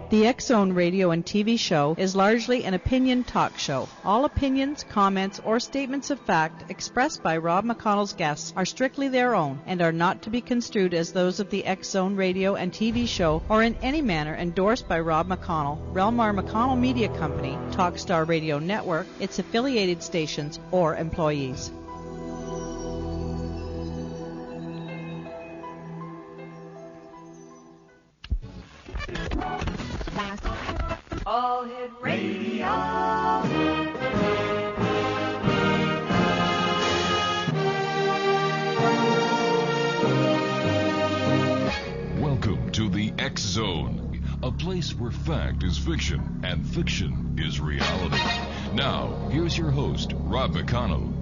The X-Zone radio and TV show is largely an opinion talk show. All opinions, comments, or statements of fact expressed by Rob McConnell's guests are strictly their own and are not to be construed as those of the X-Zone radio and TV show or in any manner endorsed by Rob McConnell, REL-MAR McConnell Media Company, Talkstar Radio Network, its affiliated stations, or employees. All Hit Radio. Welcome to the X-Zone, a place where fact is fiction and fiction is reality. Now, here's your host, Rob McConnell.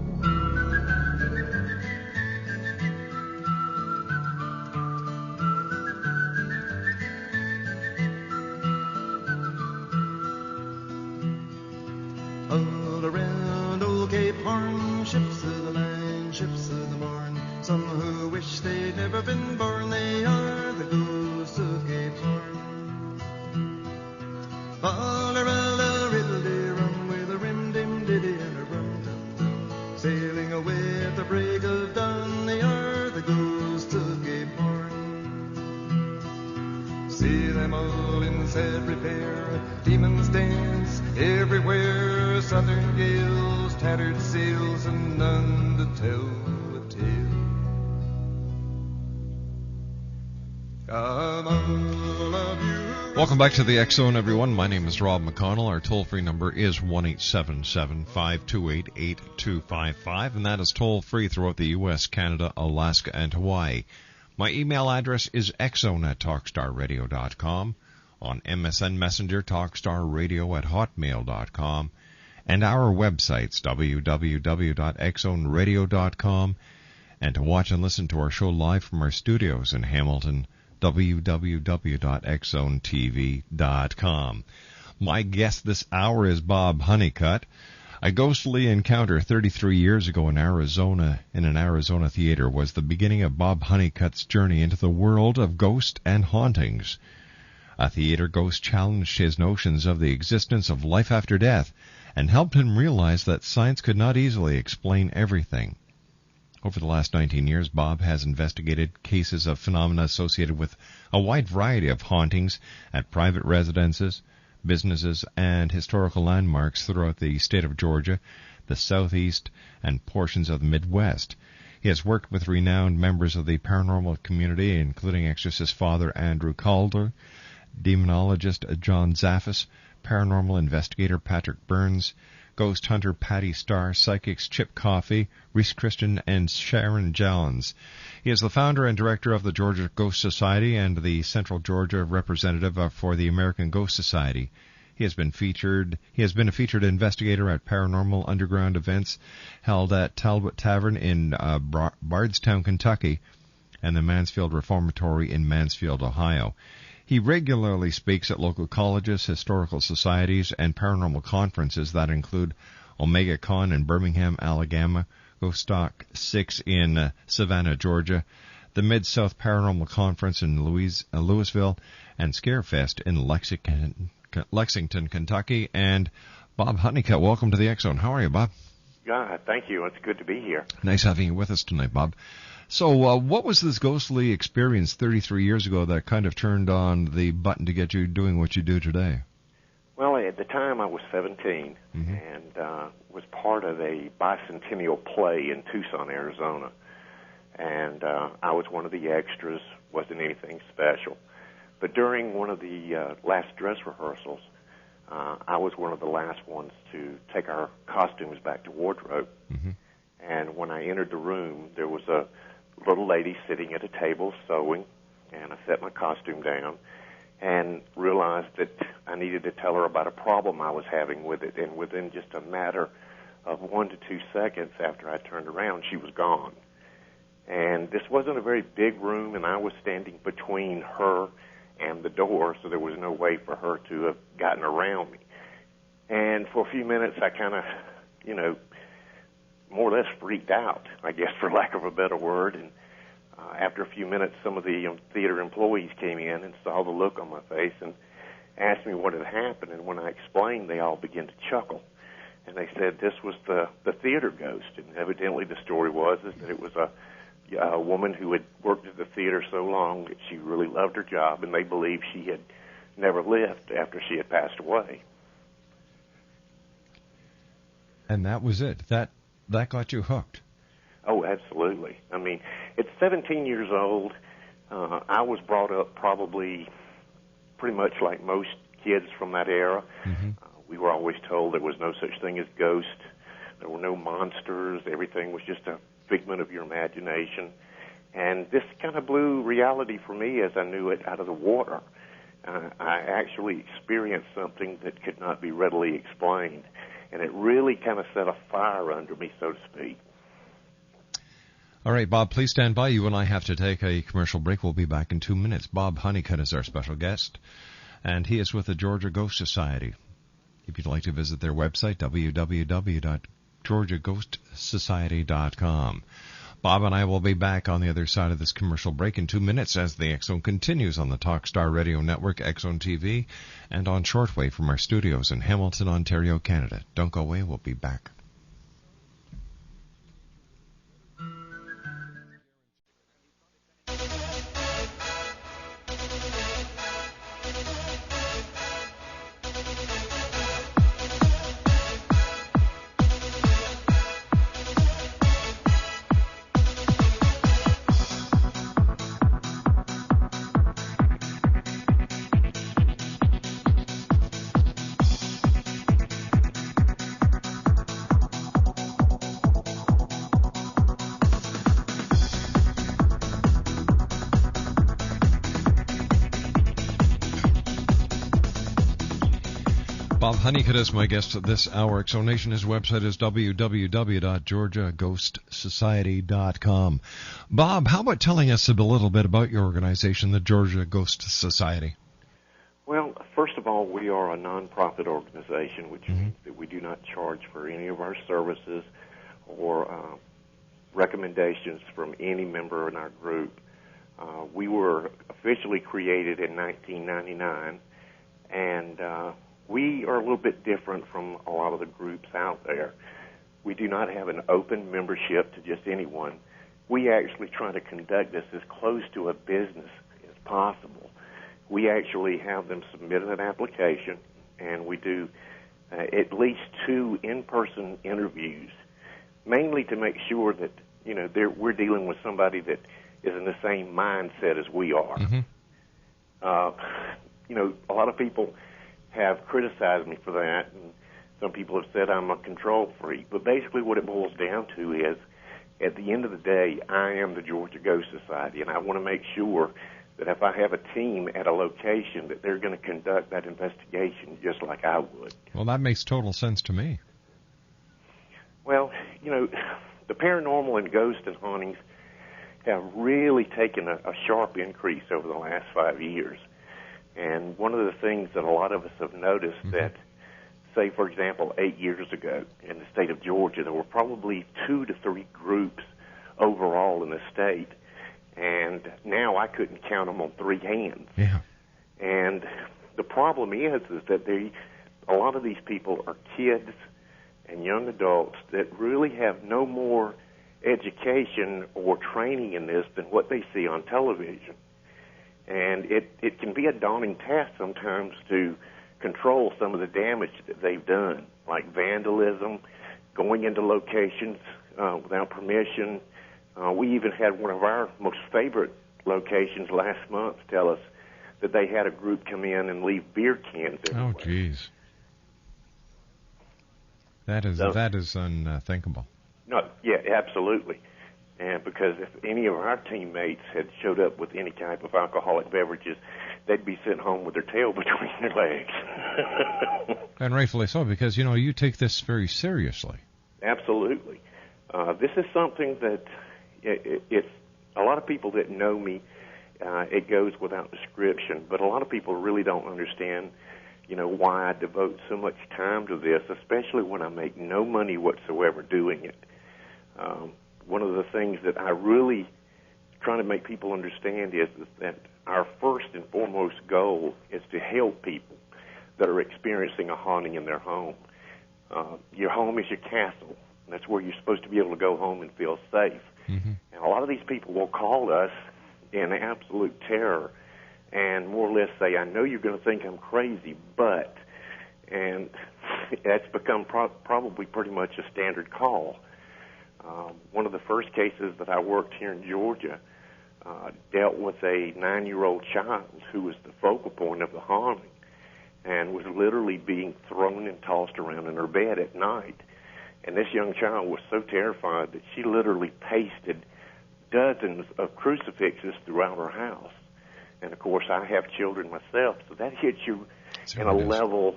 All around old Cape Horn, ships of the line, ships of the morn. Some who wish they'd never been born, they are the ghosts of Cape Horn. All around a riddle rum with a rim dim diddy and a rum tum tum. Sailing away at the break of dawn, they are the ghosts of Cape Horn. See them all in sad repair, demons dance everywhere. Southern gales, tattered sails, and none to tell the tale. Come all of you. Welcome back to the X-Zone, everyone. My name is Rob McConnell. Our toll-free number is 1-877-528-8255, and that is toll-free throughout the U.S., Canada, Alaska, and Hawaii. My email address is xzone@talkstarradio.com. On MSN Messenger, talkstarradio@hotmail.com. And our websites, www.xzoneradio.com, and to watch and listen to our show live from our studios in Hamilton, www.xzonetv.com. My guest this hour is Bob Honeycutt. A ghostly encounter 33 years ago in Arizona, in an Arizona theater, was the beginning of Bob Honeycutt's journey into the world of ghosts and hauntings. A theater ghost challenged his notions of the existence of life after death and helped him realize that science could not easily explain everything. Over the last 19 years, Bob has investigated cases of phenomena associated with a wide variety of hauntings at private residences, businesses, and historical landmarks throughout the state of Georgia, the Southeast, and portions of the Midwest. He has worked with renowned members of the paranormal community, including exorcist Father Andrew Calder, demonologist John Zaffis, paranormal investigator Patrick Burns, ghost hunter Patty Starr, psychics Chip Coffey, Reese Christian, and Sharon Jallens. He is the founder and director of the Georgia Ghost Society and the Central Georgia representative for the American Ghost Society. He has been a featured investigator at paranormal underground events held at Talbot Tavern in Bardstown, Kentucky, and the Mansfield Reformatory in Mansfield, Ohio. He regularly speaks at local colleges, historical societies, and paranormal conferences that include Omega Con in Birmingham, Alabama, Ghost Talk 6 in Savannah, Georgia, the Mid-South Paranormal Conference in Louisville, and Scarefest in Lexington, Kentucky. And Bob Honeycutt, welcome to the X-Zone. How are you, Bob? Yeah, thank you. It's good to be here. Nice having you with us tonight, Bob. So what was this ghostly experience 33 years ago that kind of turned on the button to get you doing what you do today? Well, at the time I was 17 and was part of a bicentennial play in Tucson, Arizona. And I was one of the extras, wasn't anything special. But during one of the last dress rehearsals, I was one of the last ones to take our costumes back to wardrobe. And when I entered the room, there was a little lady sitting at a table sewing, and I set my costume down and realized that I needed to tell her about a problem I was having with it. And within just a matter of 1 to 2 seconds after I turned around, she was gone. And this wasn't a very big room, and I was standing between her and the door, so there was no way for her to have gotten around me. And for a few minutes, I kind of, more or less freaked out, I guess, for lack of a better word. And after a few minutes, some of the theater employees came in and saw the look on my face, and asked me what had happened, and when I explained, they all began to chuckle. And they said this was the theater ghost. And evidently the story was is that it was a woman who had worked at the theater so long that she really loved her job, and they believed she had never left after she had passed away. And that was it. That got you hooked. Oh, absolutely. I mean, at 17 years old, I was brought up probably pretty much like most kids from that era. Mm-hmm. We were always told there was no such thing as ghosts. There were no monsters. Everything was just a figment of your imagination. And this kind of blew reality for me as I knew it out of the water. I actually experienced something that could not be readily explained. And it really kind of set a fire under me, so to speak. All right, Bob, please stand by. You and I have to take a commercial break. We'll be back in 2 minutes. Bob HUNNICUTT is our special guest, and he is with the Georgia Ghost Society. If you'd like to visit their website, www.georgiaghostsociety.com. Bob and I will be back on the other side of this commercial break in 2 minutes as the X Zone continues on the Talkstar Radio Network, X Zone TV, and on shortwave from our studios in Hamilton, Ontario, Canada. Don't go away. We'll be back. Bob HUNNICUTT is my guest this hour. X Zone Nation, his website is www.georgiaghostsociety.com. Bob, how about telling us a little bit about your organization, the Georgia Ghost Society? Well, first of all, we are a nonprofit organization, which means that we do not charge for any of our services or recommendations from any member in our group. We were officially created in 1999, and we are a little bit different from a lot of the groups out there. We do not have an open membership to just anyone. We actually try to conduct this as close to a business as possible. We actually have them submit an application, and we do at least 2 in-person interviews, mainly to make sure that, we're dealing with somebody that is in the same mindset as we are. A lot of people have criticized me for that, and some people have said I'm a control freak. But basically what it boils down to is, at the end of the day, I am the Georgia Ghost Society, and I want to make sure that if I have a team at a location that they're going to conduct that investigation just like I would. Well, that makes total sense to me. Well, the paranormal and ghost and hauntings have really taken a sharp increase over the last 5 years. And one of the things that a lot of us have noticed that, say, for example, 8 years ago in the state of Georgia, there were probably 2 to 3 groups overall in the state. And now I couldn't count them on 3 hands. Yeah. And the problem is that a lot of these people are kids and young adults that really have no more education or training in this than what they see on television. And it can be a daunting task sometimes to control some of the damage that they've done, like vandalism, going into locations without permission. We even had one of our most favorite locations last month tell us that they had a group come in and leave beer cans everywhere. Oh, geez. That is unthinkable. No, yeah, absolutely. And because if any of our teammates had showed up with any type of alcoholic beverages, they'd be sent home with their tail between their legs. And rightfully so, because, you take this very seriously. Absolutely. This is something that it's a lot of people that know me, it goes without description, but a lot of people really don't understand, why I devote so much time to this, especially when I make no money whatsoever doing it. One of the things that I really try to make people understand is that our first and foremost goal is to help people. that are experiencing a haunting in their home. Your home is your castle. That's where you're supposed to be able to go home and feel safe. Mm-hmm. And a lot of these people will call us in absolute terror and more or less say, I know you're going to think I'm crazy, but, and that's become probably pretty much a standard call. One of the first cases that I worked here in Georgia dealt with a 9-year-old child who was the focal point of the haunting and was literally being thrown and tossed around in her bed at night. And this young child was so terrified that she literally pasted dozens of crucifixes throughout her house. And, of course, I have children myself, so that hits you in a level,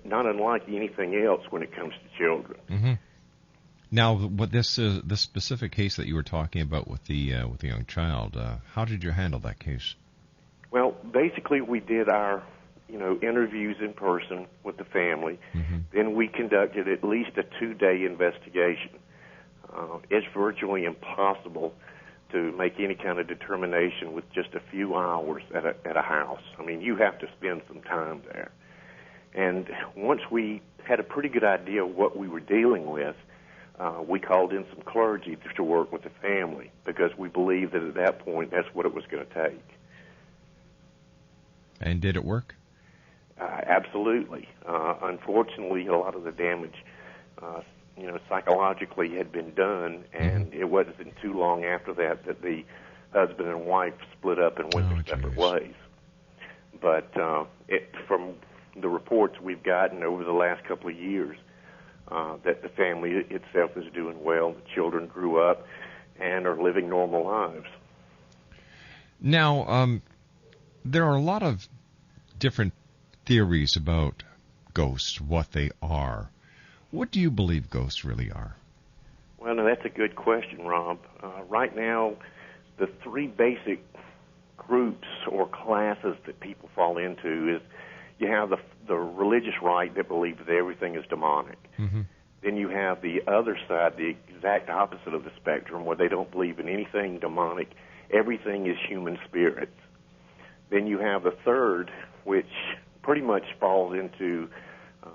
not unlike anything else when it comes to children. Mm-hmm. Now, what this specific case that you were talking about with the young child, how did you handle that case? Well, basically, we did our interviews in person with the family. Mm-hmm. Then we conducted at least a 2-day investigation. It's virtually impossible to make any kind of determination with just a few hours at a house. I mean, you have to spend some time there. And once we had a pretty good idea of what we were dealing with, we called in some clergy to work with the family because we believed that at that point that's what it was going to take. And did it work? Absolutely. Unfortunately, a lot of the damage, psychologically had been done, and it wasn't too long after that the husband and wife split up and went their separate ways. But from the reports we've gotten over the last couple of years, that the family itself is doing well, the children grew up and are living normal lives. Now, there are a lot of different theories about ghosts, what they are. What do you believe ghosts really are? Well, now that's a good question, Rob. Right now, the 3 basic groups or classes that people fall into is you have the religious right that believes that everything is demonic. Mm-hmm. Then you have the other side, the exact opposite of the spectrum, where they don't believe in anything demonic. Everything is human spirits. Then you have the third, which pretty much falls into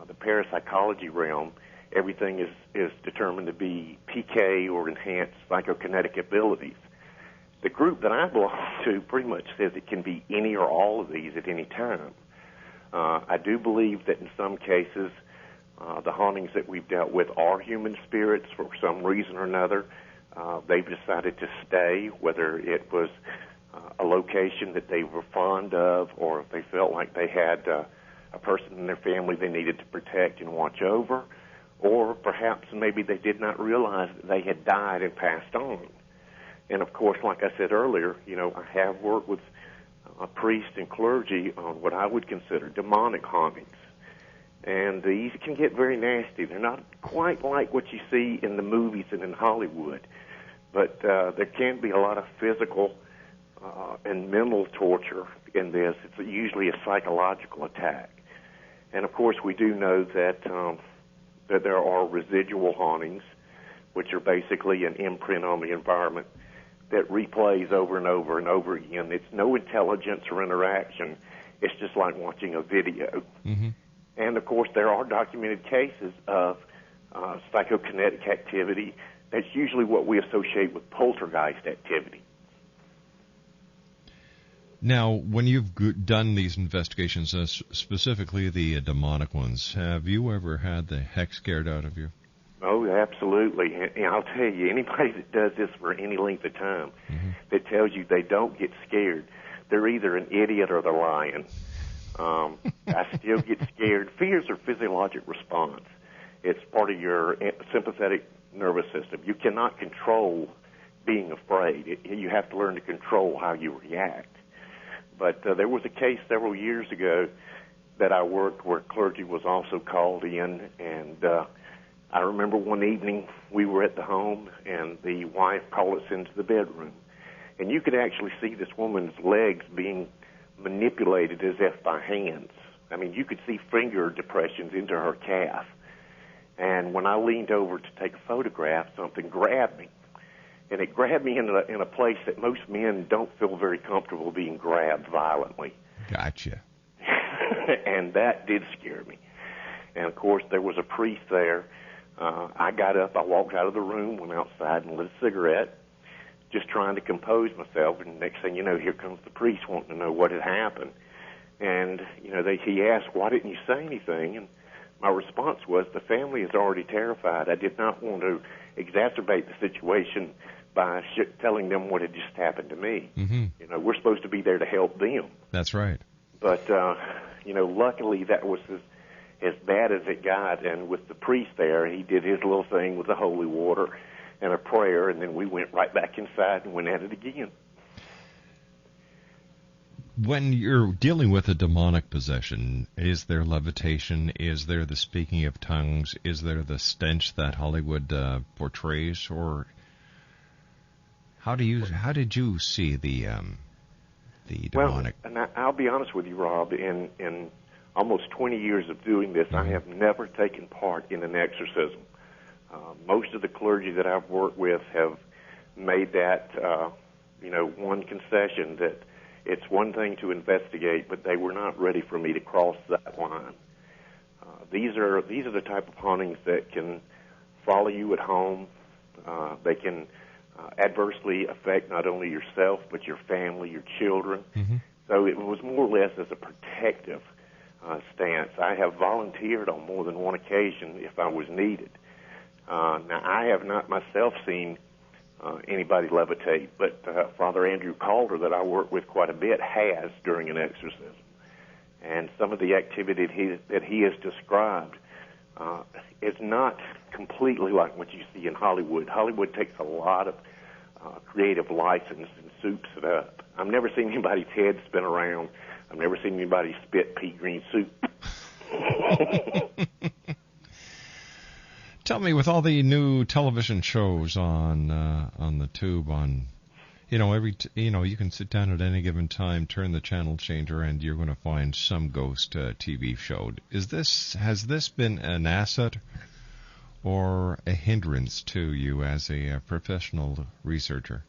the parapsychology realm. Everything is determined to be PK or enhanced psychokinetic abilities. The group that I belong to pretty much says it can be any or all of these at any time. I do believe that in some cases the hauntings that we've dealt with are human spirits for some reason or another. They've decided to stay, whether it was a location that they were fond of or if they felt like they had a person in their family they needed to protect and watch over, or perhaps maybe they did not realize that they had died and passed on. And, of course, like I said earlier, I have worked with priests and clergy on what I would consider demonic hauntings. And these can get very nasty. They're not quite like what you see in the movies and in Hollywood, but there can be a lot of physical and mental torture in this. It's usually a psychological attack. And, of course, we do know that there are residual hauntings, which are basically an imprint on the environment that replays over and over and over again. It's no intelligence or interaction. It's just like watching a video. Mm-hmm. And, of course, there are documented cases of psychokinetic activity. That's usually what we associate with poltergeist activity. Now, when you've done these investigations, specifically the demonic ones, have you ever had the heck scared out of you? Oh, absolutely. And I'll tell you, anybody that does this for any length of time that tells you they don't get scared, they're either an idiot or they're lying. I still get scared. Fear is a physiologic response. It's part of your sympathetic nervous system. You cannot control being afraid. You have to learn to control how you react. But there was a case several years ago that I worked where clergy was also called in, and I remember one evening we were at the home, and the wife called us into the bedroom. And you could actually see this woman's legs being manipulated as if by hands. I mean, you could see finger depressions into her calf. And when I leaned over to take a photograph, something grabbed me. And it grabbed me in a place that most men don't feel very comfortable being grabbed violently. Gotcha. And that did scare me. And, of course, there was a priest there. I got up, I walked out of the room, went outside and lit a cigarette, just trying to compose myself. And next thing you know, here comes the priest wanting to know what had happened. And, he asked, why didn't you say anything? And my response was, the family is already terrified. I did not want to exacerbate the situation by telling them what had just happened to me. Mm-hmm. We're supposed to be there to help them. That's right. But, luckily that was as bad as it got. And with the priest there, he did his little thing with the holy water and a prayer, and then we went right back inside and went at it again. When you're dealing with a demonic possession, is there levitation? Is there the speaking of tongues? Is there the stench that Hollywood portrays? Or how did you see the demonic? Well, and I'll be honest with you, Rob. In almost 20 years of doing this, I have never taken part in an exorcism. Most of the clergy that I've worked with have made that, one concession that it's one thing to investigate, but they were not ready for me to cross that line. These are the type of hauntings that can follow you at home. They can adversely affect not only yourself, but your family, your children. Mm-hmm. So it was more or less as a protective stance. I have volunteered on more than one occasion if I was needed. Now, I have not myself seen anybody levitate, but Father Andrew Calder, that I work with quite a bit, has during an exorcism. And some of the activity that he has described is not completely like what you see in Hollywood. Hollywood takes a lot of creative license and soups it up. I've never seen anybody's head spin around. I've never seen anybody spit pea green soup. Tell me, with all the new television shows on the tube, you can sit down at any given time, turn the channel changer, and you're going to find some ghost TV show. Has this been an asset or a hindrance to you as a professional researcher?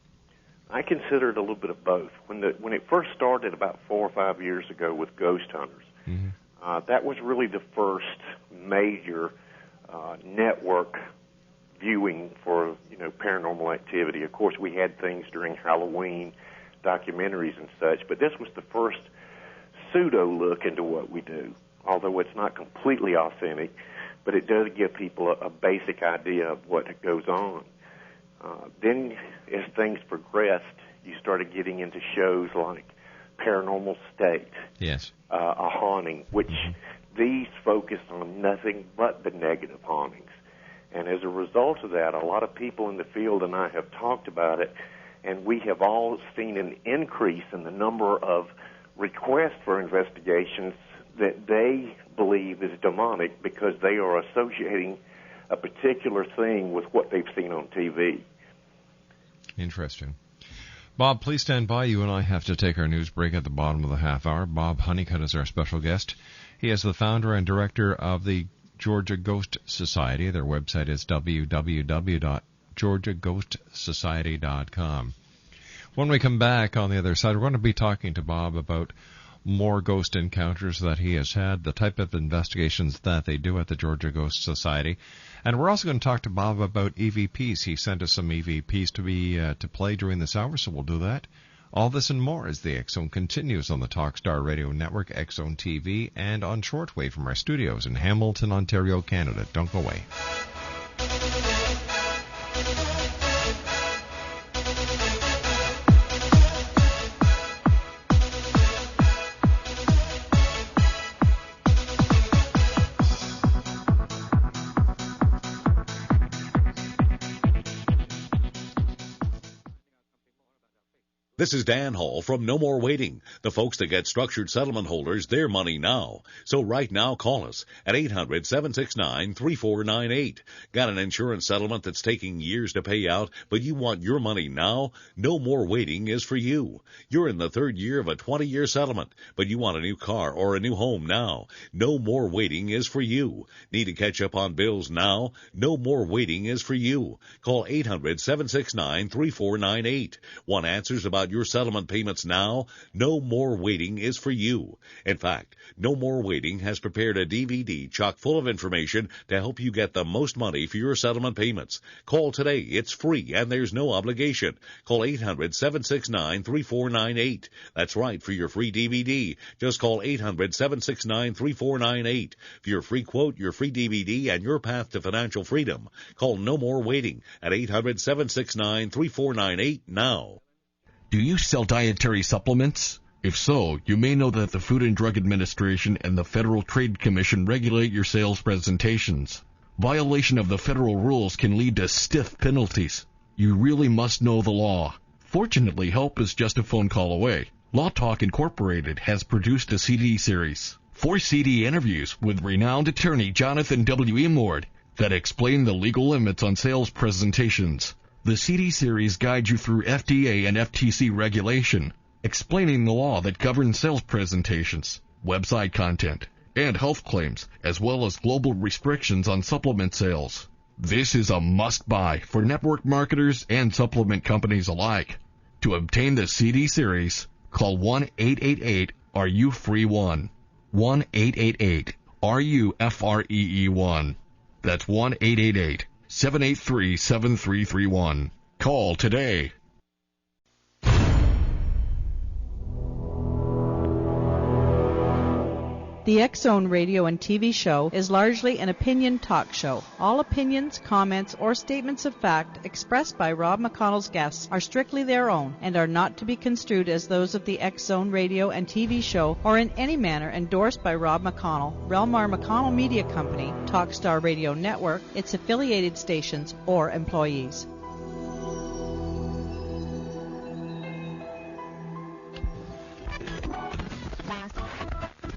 I consider it a little bit of both. When it first started about 4 or 5 years ago with Ghost Hunters, that was really the first major network viewing for paranormal activity. Of course, we had things during Halloween, documentaries and such, but this was the first pseudo look into what we do. Although it's not completely authentic, but it does give people a basic idea of what goes on. Then, as things progressed, you started getting into shows like Paranormal State, yes, A Haunting, which these focus on nothing but the negative hauntings. And as a result of that, a lot of people in the field and I have talked about it, and we have all seen an increase in the number of requests for investigations that they believe is demonic because they are associating a particular thing with what they've seen on TV. Interesting. Bob, please stand by. You and I have to take our news break at the bottom of the half hour. Bob Honeycutt is our special guest. He is the founder and director of the Georgia Ghost Society. Their website is www.georgiaghostsociety.com. When we come back on the other side, we're going to be talking to Bob about more ghost encounters that he has had, the type of investigations that they do at the Georgia Ghost Society. And we're also going to talk to Bob about EVPs. He sent us some EVPs to play during this hour, so we'll do that. All this and more as the X Zone continues on the Talkstar Radio Network, X Zone TV, and on shortwave from our studios in Hamilton, Ontario, Canada. Don't go away. This is Dan Hall from No More Waiting, the folks that get structured settlement holders their money now. So right now, call us at 800-769-3498. Got an insurance settlement that's taking years to pay out, but you want your money now? No More Waiting is for you. You're in the third year of a 20-year settlement, but you want a new car or a new home now. No More Waiting is for you. Need to catch up on bills now? No More Waiting is for you. Call 800-769-3498. Want answers about your settlement payments now, No More Waiting is for you. In fact, No More Waiting has prepared a DVD chock full of information to help you get the most money for your settlement payments. Call today. It's free and there's no obligation. Call 800-769-3498. That's right, for your free DVD. Just call 800-769-3498. For your free quote, your free DVD, and your path to financial freedom. Call No More Waiting at 800-769-3498 now. Do you sell dietary supplements? If so, you may know that the Food and Drug Administration and the Federal Trade Commission regulate your sales presentations. Violation of the federal rules can lead to stiff penalties. You really must know the law. Fortunately, help is just a phone call away. Law Talk Incorporated has produced a CD series, 4 CD interviews with renowned attorney Jonathan W. Emord that explain the legal limits on sales presentations. The CD series guides you through FDA and FTC regulation, explaining the law that governs sales presentations, website content, and health claims, as well as global restrictions on supplement sales. This is a must-buy for network marketers and supplement companies alike. To obtain the CD series, call 1-888-RU-FREE-1. 1-888-RU-FREE-1. That's 1-888-783-7331. Call today. The X-Zone radio and TV show is largely an opinion talk show. All opinions, comments, or statements of fact expressed by Rob McConnell's guests are strictly their own and are not to be construed as those of the X-Zone radio and TV show or in any manner endorsed by Rob McConnell, REL-MAR McConnell Media Company, Talkstar Radio Network, its affiliated stations, or employees.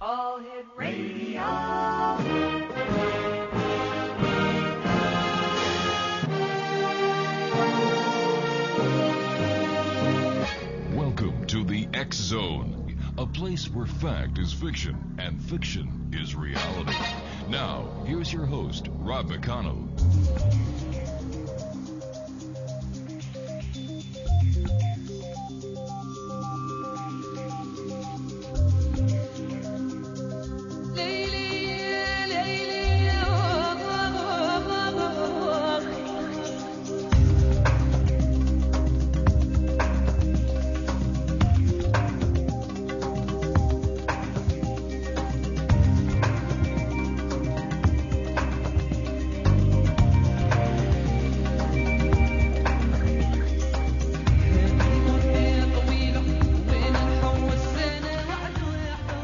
All Hit Radio. Welcome to the X-Zone, a place where fact is fiction and fiction is reality. Now, here's your host, Rob McConnell.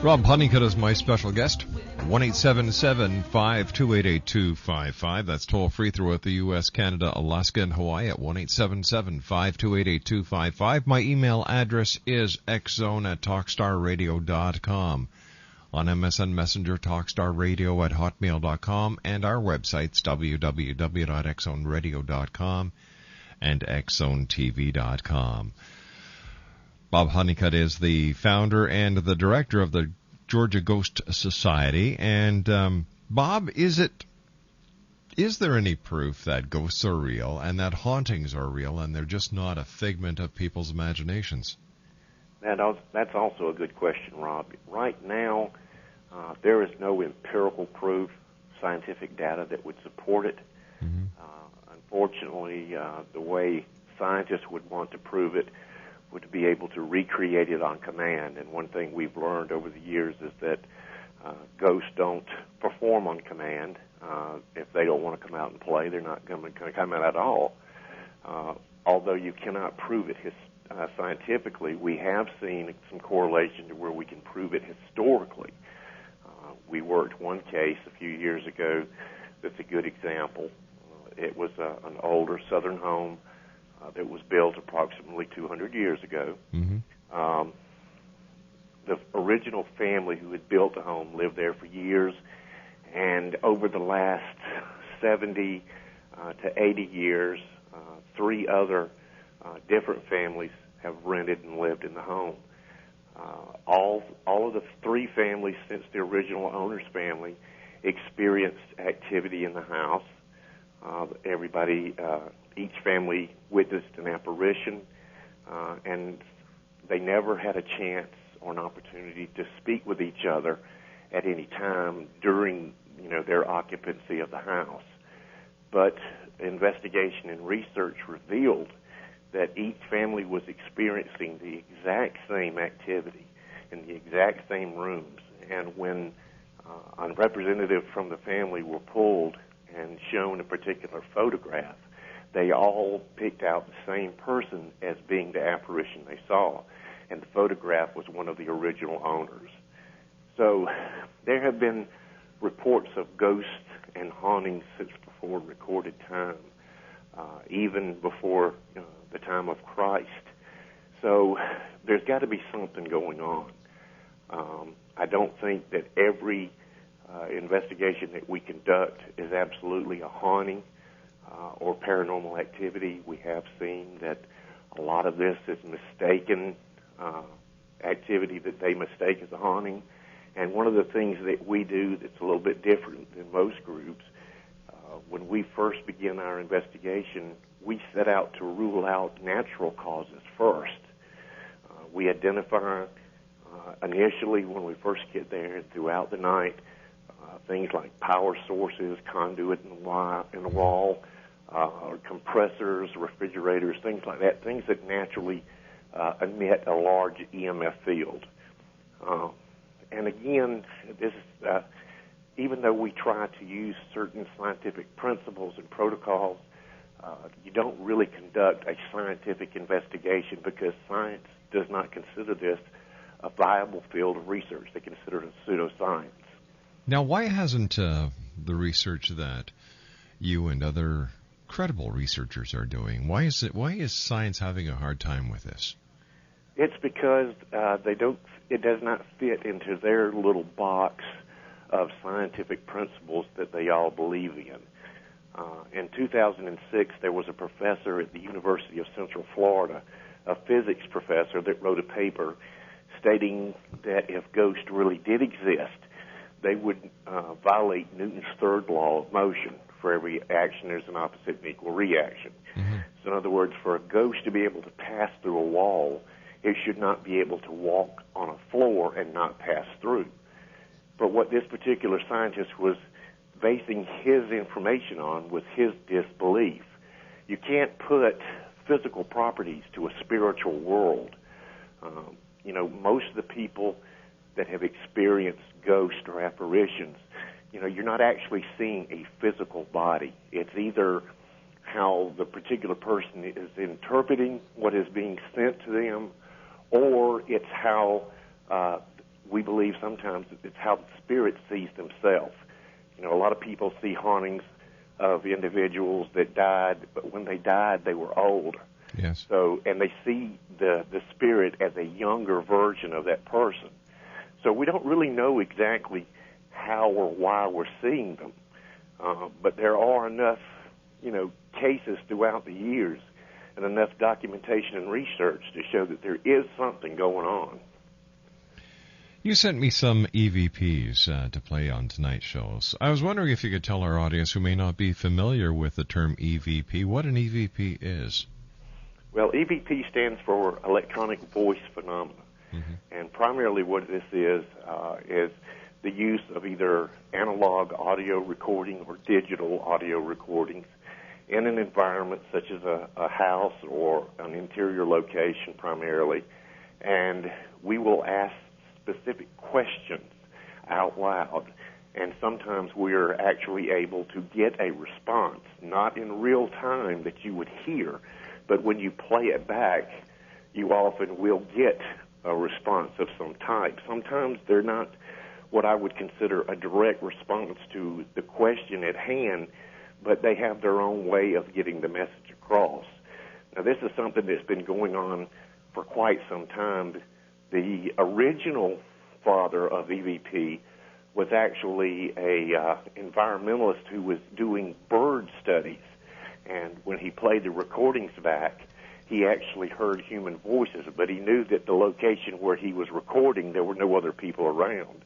Rob Honeycutt is my special guest. 1-877-528-8255. That's toll free throughout the U.S., Canada, Alaska, and Hawaii at 1-877-528-8255. My email address is xzone@talkstarradio.com. On MSN Messenger, talkstarradio@hotmail.com, and our websites, www.xzoneradio.com and xzonetv.com. Bob Honeycutt is the founder and the director of the Georgia Ghost Society. And Bob, is there any proof that ghosts are real and that hauntings are real and they're just not a figment of people's imaginations? That's also a good question, Rob. Right now, there is no empirical proof, scientific data that would support it. Mm-hmm. Unfortunately, the way scientists would want to prove it would be able to recreate it on command. And one thing we've learned over the years is that ghosts don't perform on command. If they don't want to come out and play, they're not going to come out at all. Although you cannot prove it scientifically, we have seen some correlation to where we can prove it historically. We worked one case a few years ago that's a good example. It was an older southern home that was built approximately 200 years ago. Mm-hmm. The original family who had built the home lived there for years, and over the last 70 to 80 years, 3 other different families have rented and lived in the home. All of the 3 families since the original owner's family experienced activity in the house. Each family witnessed an apparition, and they never had a chance or an opportunity to speak with each other at any time during, their occupancy of the house. But investigation and research revealed that each family was experiencing the exact same activity in the exact same rooms. And when a representative from the family were pulled and shown a particular photograph, they all picked out the same person as being the apparition they saw. And the photograph was one of the original owners. So there have been reports of ghosts and hauntings since before recorded time, even before the time of Christ. So there's got to be something going on. I don't think that every investigation that we conduct is absolutely a haunting or paranormal activity. We have seen that a lot of this is mistaken activity that they mistake as a haunting. And one of the things that we do that's a little bit different than most groups, when we first begin our investigation, we set out to rule out natural causes first. We identify initially when we first get there and throughout the night things like power sources, conduit in the wall, compressors, refrigerators, things like that, things that naturally emit a large EMF field. And again, this even though we try to use certain scientific principles and protocols, you don't really conduct a scientific investigation because science does not consider this a viable field of research. They consider it a pseudoscience. Now, why hasn't the research that you and other credible researchers are doing, why is science having a hard time with this? It's because it does not fit into their little box of scientific principles that they all believe in. In 2006, there was a professor at the University of Central Florida, a physics professor, that wrote a paper stating that if ghosts really did exist, they would violate Newton's third law of motion. For every action, there's an opposite and equal reaction. Mm-hmm. So in other words, for a ghost to be able to pass through a wall, it should not be able to walk on a floor and not pass through. But what this particular scientist was basing his information on was his disbelief. You can't put physical properties to a spiritual world. Most of the people that have experienced ghosts or apparitions, you're not actually seeing a physical body. It's either how the particular person is interpreting what is being sent to them, or it's how we believe sometimes it's how the spirit sees themselves. A lot of people see hauntings of individuals that died, but when they died, they were old. Yes. So, and they see the spirit as a younger version of that person. So we don't really know exactly how or why we're seeing them. But there are enough, cases throughout the years and enough documentation and research to show that there is something going on. You sent me some EVPs to play on tonight's shows. I was wondering if you could tell our audience who may not be familiar with the term EVP what an EVP is. Well, EVP stands for electronic voice phenomena. Mm-hmm. And primarily what this is the use of either analog audio recording or digital audio recordings in an environment such as a house or an interior location primarily. And we will ask specific questions out loud, and sometimes we're actually able to get a response, not in real time that you would hear, but when you play it back, you often will get a response of some type. Sometimes they're not what I would consider a direct response to the question at hand, but they have their own way of getting the message across. Now, this is something that's been going on for quite some time. The original father of EVP was actually a environmentalist who was doing bird studies. And when he played the recordings back, he actually heard human voices, but he knew that the location where he was recording, there were no other people around.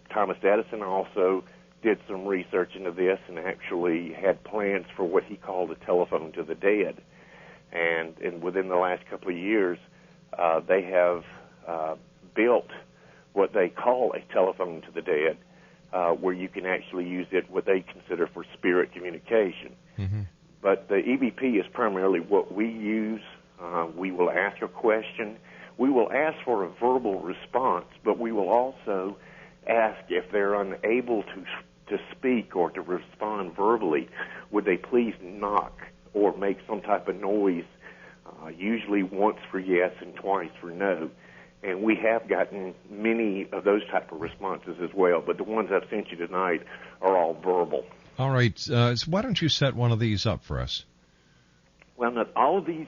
Thomas Edison also did some research into this and actually had plans for what he called a telephone to the dead. And within the last couple of years, they have built what they call a telephone to the dead, where you can actually use it what they consider for spirit communication. Mm-hmm. But the EVP is primarily what we use. We will ask a question. We will ask for a verbal response, but we will also ask if they're unable to speak or to respond verbally, would they please knock or make some type of noise, usually once for yes and twice for no. And we have gotten many of those type of responses as well, but the ones I've sent you tonight are all verbal. All right. So why don't you set one of these up for us? Well, now, all of these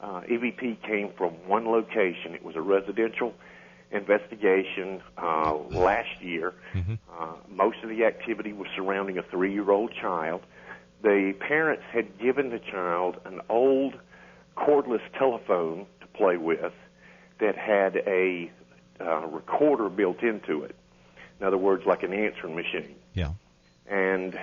EVP came from one location. It was a residential investigation last year. Mm-hmm. Most of the activity was surrounding a 3-year-old child. The parents had given the child an old cordless telephone to play with that had a recorder built into it. In other words, like an answering machine. Yeah. And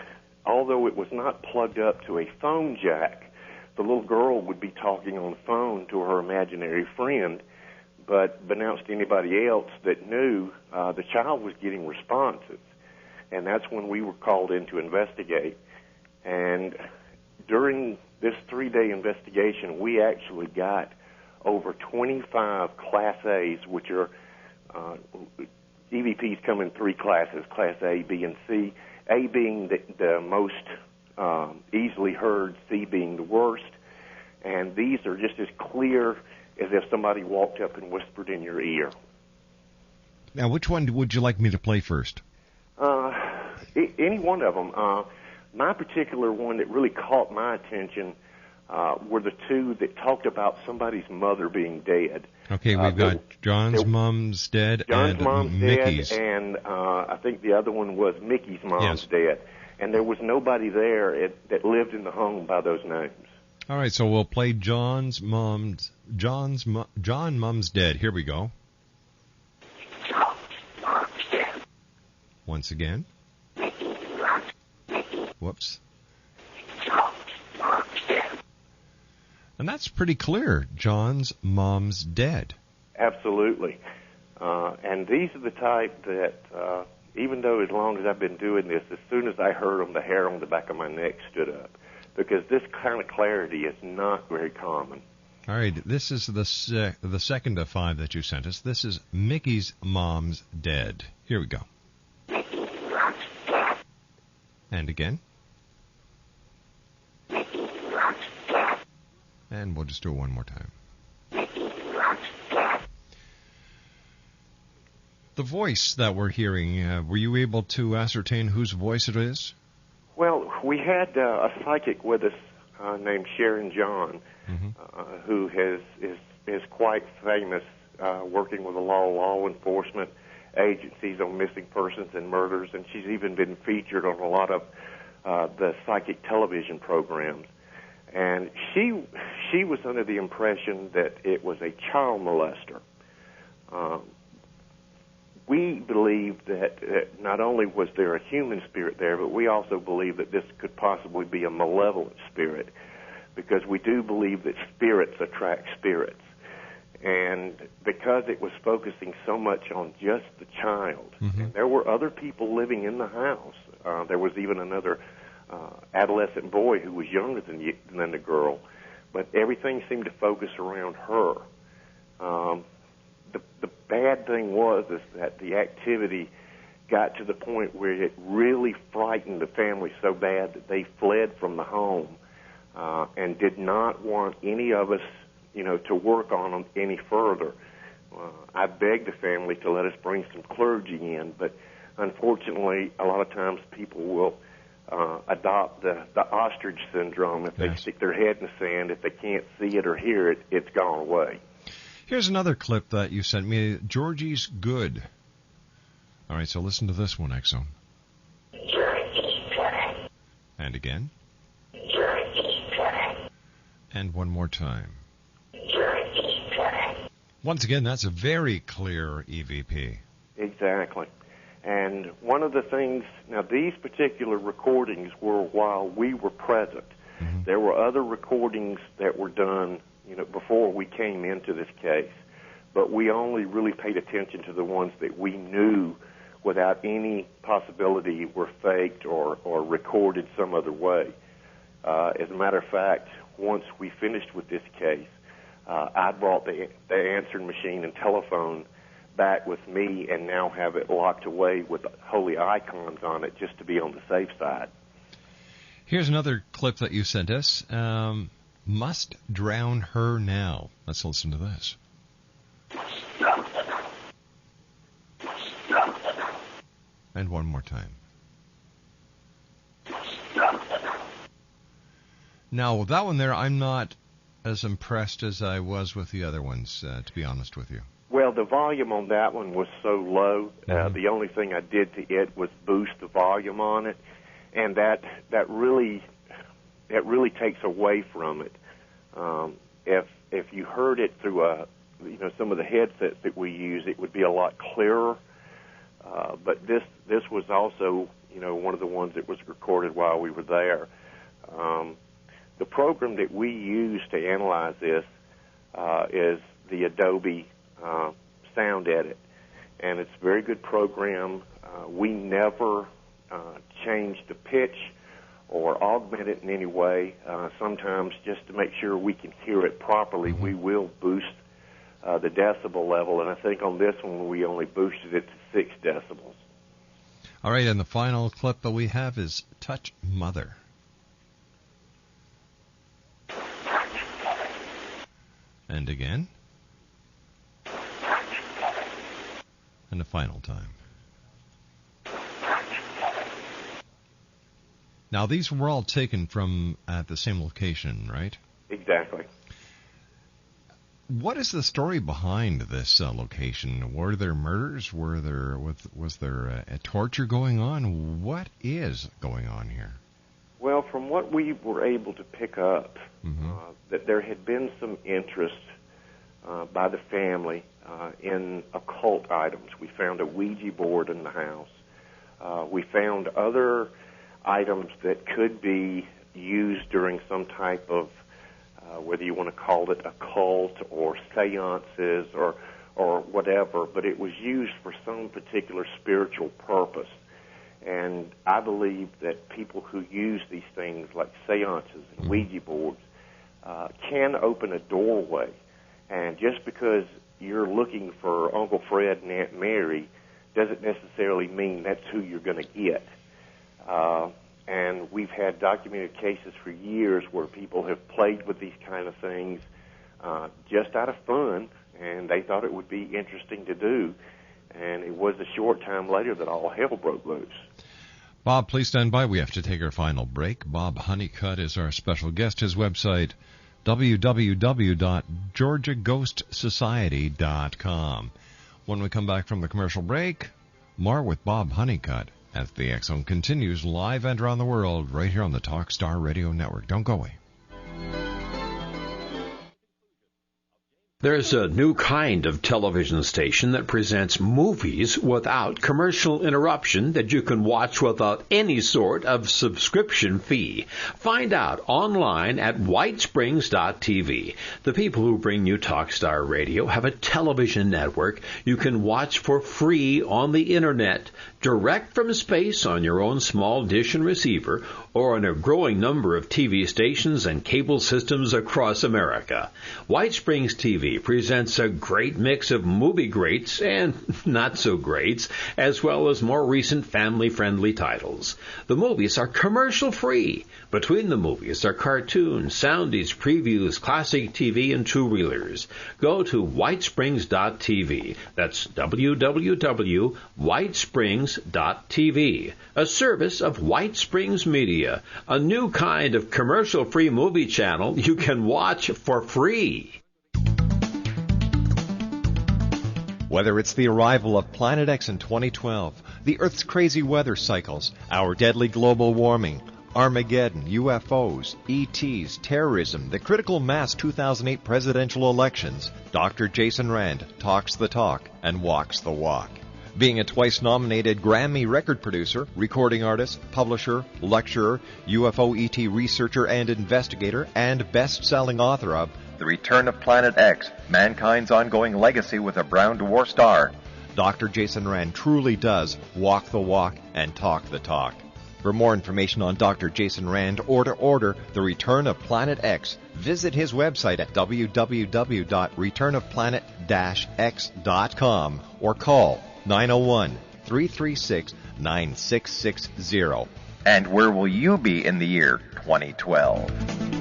although it was not plugged up to a phone jack, the little girl would be talking on the phone to her imaginary friend, but announced to anybody else that knew the child was getting responses. And that's when we were called in to investigate. And during this 3-day investigation, we actually got over 25 Class A's, which are EVPs come in 3 classes, Class A, B, and C. A being the most easily heard, C being the worst. And these are just as clear as if somebody walked up and whispered in your ear. Now, which one would you like me to play first? Any one of them. My particular one that really caught my attention were the 2 that talked about somebody's mother being dead. Okay, we've got John's mom's dead John's and mom's Mickey's. dead, and I think the other one was Mickey's mom's Yes. dead. And there was nobody there that lived in the home by those names. All right, so we'll play John mom's dead. Here we go. Once again. Whoops. And that's pretty clear. John's mom's dead. Absolutely. And these are the type that, even though as long as I've been doing this, as soon as I heard them, the hair on the back of my neck stood up. Because this kind of clarity is not very common. All right, this is the second of 5 that you sent us. This is Mickey's mom's dead. Here we go. And again. And we'll just do it one more time. The voice that we're hearing, were you able to ascertain whose voice it is? Well, we had a psychic with us named Sharon John, who is quite famous working with the law enforcement agencies on missing persons and murders, and she's even been featured on a lot of the psychic television programs. And she was under the impression that it was a child molester. We believe that not only was there a human spirit there, but we also believe that this could possibly be a malevolent spirit, because we do believe that spirits attract spirits. And because it was focusing so much on just the child, and there were other people living in the house. There was even another adolescent boy who was younger than the girl, but everything seemed to focus around her. The bad thing was that the activity got to the point where it really frightened the family so bad that they fled from the home and did not want any of us, to work on them any further. I begged the family to let us bring some clergy in, but unfortunately, a lot of times people will adopt the ostrich syndrome. If they stick their head in the sand, if they can't see it or hear it, it's gone away. Here's another clip that you sent me. Georgie's good. All right, so listen to this one, Exxon. And again. And one more time. Once again, that's a very clear EVP. Exactly. And one of the things, now these particular recordings were while we were present. There were other recordings that were done, before we came into this case. but we only really paid attention to the ones that we knew without any possibility were faked or recorded some other way. As a matter of fact, once we finished with this case, I brought the answering machine and telephone back with me and now have it locked away with holy icons on it just to be on the safe side. Here's another clip that you sent us. Must drown her now. Let's listen to this. And one more time. Now, with that one there, I'm not as impressed as I was with the other ones, to be honest with you. Well, the volume on that one was so low. The only thing I did to it was boost the volume on it, and that really takes away from it. If you heard it through some of the headsets that we use, it would be a lot clearer. But this was also one of the ones that was recorded while we were there. The program that we use to analyze this is the Adobe Sound Edit, and it's a very good program. We never change the pitch or augment it in any way. Sometimes, just to make sure we can hear it properly, we will boost the decibel level, and I think on this one we only boosted it to 6 decibels. All right, and the final clip that we have is Touch Mother. And again. And the final time. Now, these were all taken from at the same location, right? Exactly. What is the story behind this location? Were there murders? Was there a torture going on? What is going on here? Well, from what we were able to pick up, that there had been some interest by the family in occult items. We found a Ouija board in the house. We found other items that could be used during some type of, whether you want to call it occult or seances or whatever, but it was used for some particular spiritual purpose. And I believe that people who use these things like seances and Ouija boards can open a doorway. And just because you're looking for Uncle Fred and Aunt Mary doesn't necessarily mean that's who you're going to get. And we've had documented cases for years where people have played with these kind of things just out of fun, and they thought it would be interesting to do. And it was a short time later that all hell broke loose. Bob, please stand by. We have to take our final break. Bob Honeycutt is our special guest. His website, www.georgiaghostsociety.com. When we come back from the commercial break, more with Bob Honeycutt as the X Zone continues live and around the world right here on the Talkstar Radio Network. Don't go away. There's a new kind of television station that presents movies without commercial interruption that you can watch without any sort of subscription fee. Find out online at whitesprings.tv. The people who bring you Talkstar Radio have a television network you can watch for free on the Internet, direct from space on your own small dish and receiver, or on a growing number of TV stations and cable systems across America. White Springs TV presents a great mix of movie greats and not-so-greats, as well as more recent family-friendly titles. The movies are commercial-free. Between the movies are cartoons, soundies, previews, classic TV, and two-reelers. Go to whitesprings.tv. That's www.whitesprings.tv. A service of White Springs Media, a new kind of commercial-free movie channel you can watch for free. Whether it's the arrival of Planet X in 2012, the Earth's crazy weather cycles, our deadly global warming, Armageddon, UFOs, ETs, terrorism, the critical mass 2008 presidential elections, Dr. Jason Rand talks the talk and walks the walk. Being a twice-nominated Grammy record producer, recording artist, publisher, lecturer, UFO ET researcher and investigator, and best-selling author of The Return of Planet X, Mankind's Ongoing Legacy with a Brown Dwarf Star. Dr. Jason Rand truly does walk the walk and talk the talk. For more information on Dr. Jason Rand or to order The Return of Planet X, visit his website at www.returnofplanet-x.com or call 901-336-9660. And where will you be in the year 2012?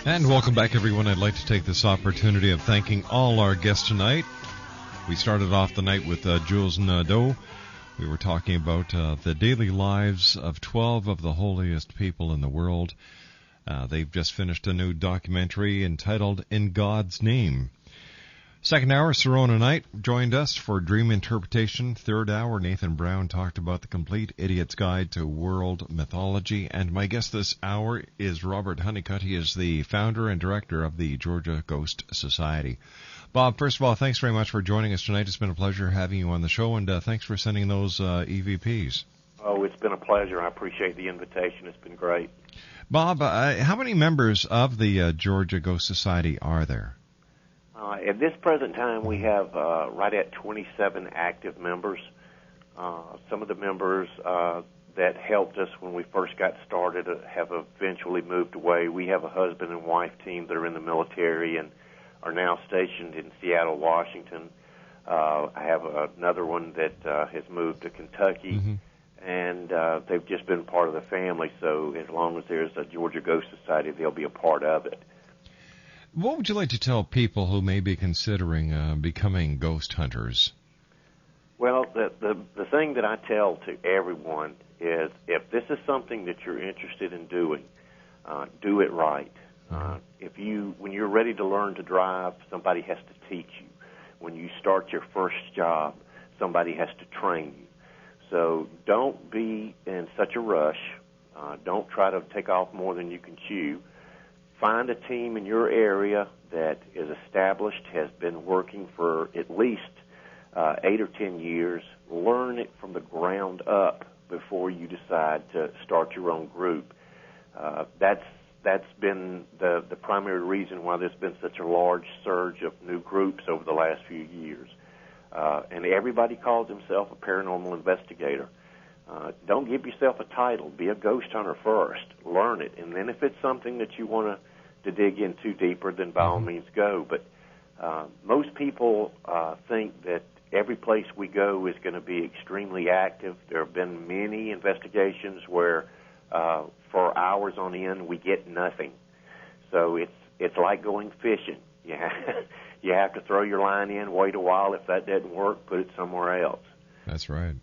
And welcome back, everyone. I'd like to take this opportunity of thanking all our guests tonight. We started off the night with Jules Nadeau. We were talking about the daily lives of 12 of the holiest people in the world. They've just finished a new documentary entitled In God's Name. Second hour, Serona Knight joined us for Dream Interpretation. Third hour, Nathan Brown talked about the Complete Idiot's Guide to World Mythology. And my guest this hour is Robert HUNNICUTT. He is the founder and director of the Georgia Ghost Society. Bob, first of all, thanks very much for joining us tonight. It's been a pleasure having you on the show, and thanks for sending those EVPs. Oh, it's been a pleasure. I appreciate the invitation. It's been great. Bob, how many members of the Georgia Ghost Society are there? At this present time, we have right at 27 active members. Some of the members that helped us when we first got started have eventually moved away. We have a husband and wife team that are in the military and are now stationed in Seattle, Washington. I have another one that has moved to Kentucky, and they've just been part of the family. So as long as there's a Georgia Ghost Society, they'll be a part of it. What would you like to tell people who may be considering becoming ghost hunters? Well, the thing that I tell to everyone is if this is something that you're interested in doing, do it right. When you're ready to learn to drive, somebody has to teach you. When you start your first job, somebody has to train you. So don't be in such a rush. Don't try to take off more than you can chew. Find a team in your area that is established, has been working for at least 8 or 10 years. Learn it from the ground up before you decide to start your own group. That's been the primary reason why there's been such a large surge of new groups over the last few years. And everybody calls himself a paranormal investigator. Don't give yourself a title. Be a ghost hunter first. Learn it. And then if it's something that you want to dig into deeper, then by all means go. But most people think that every place we go is going to be extremely active. There have been many investigations where for hours on end we get nothing. So it's like going fishing. You have to throw your line in, wait a while. If that doesn't work, put it somewhere else. That's right.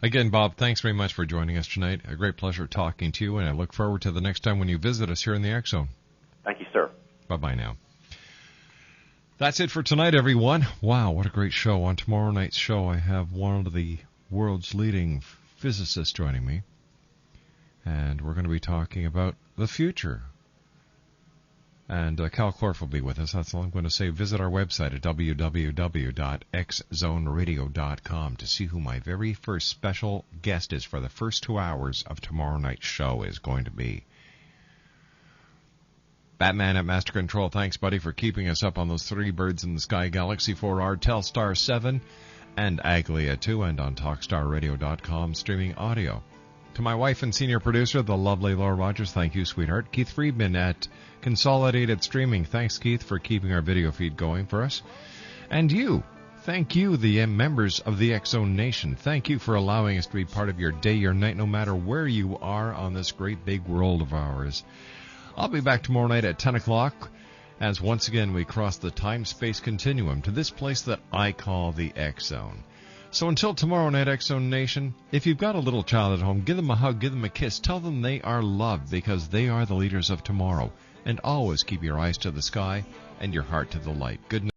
Again, Bob, thanks very much for joining us tonight. A great pleasure talking to you, and I look forward to the next time when you visit us here in the X Zone. Thank you, sir. Bye-bye now. That's it for tonight, everyone. Wow, what a great show. On tomorrow night's show, I have one of the world's leading physicists joining me, and we're going to be talking about the future. And Cal Korff will be with us. That's all I'm going to say. Visit our website at www.xzoneradio.com to see who my very first special guest is for the first 2 hours of tomorrow night's show is going to be. Batman at Master Control, thanks, buddy, for keeping us up on those 3 birds in the sky galaxy 4R, Telstar 7, and Aglia 2, and on TalkStarRadio.com streaming audio. To my wife and senior producer, the lovely Laura Rogers, thank you, sweetheart. Keith Friedman at Consolidated Streaming, thanks, Keith, for keeping our video feed going for us. And you, Thank you, the members of the X-Zone Nation. Thank you for allowing us to be part of your day, your night, no matter where you are on this great big world of ours. I'll be back tomorrow night at 10 o'clock as once again we cross the time-space continuum to this place that I call the X-Zone. So until tomorrow night, X-Zone Nation, if you've got a little child at home, give them a hug, give them a kiss. Tell them they are loved because they are the leaders of tomorrow. And always keep your eyes to the sky and your heart to the light. Good night.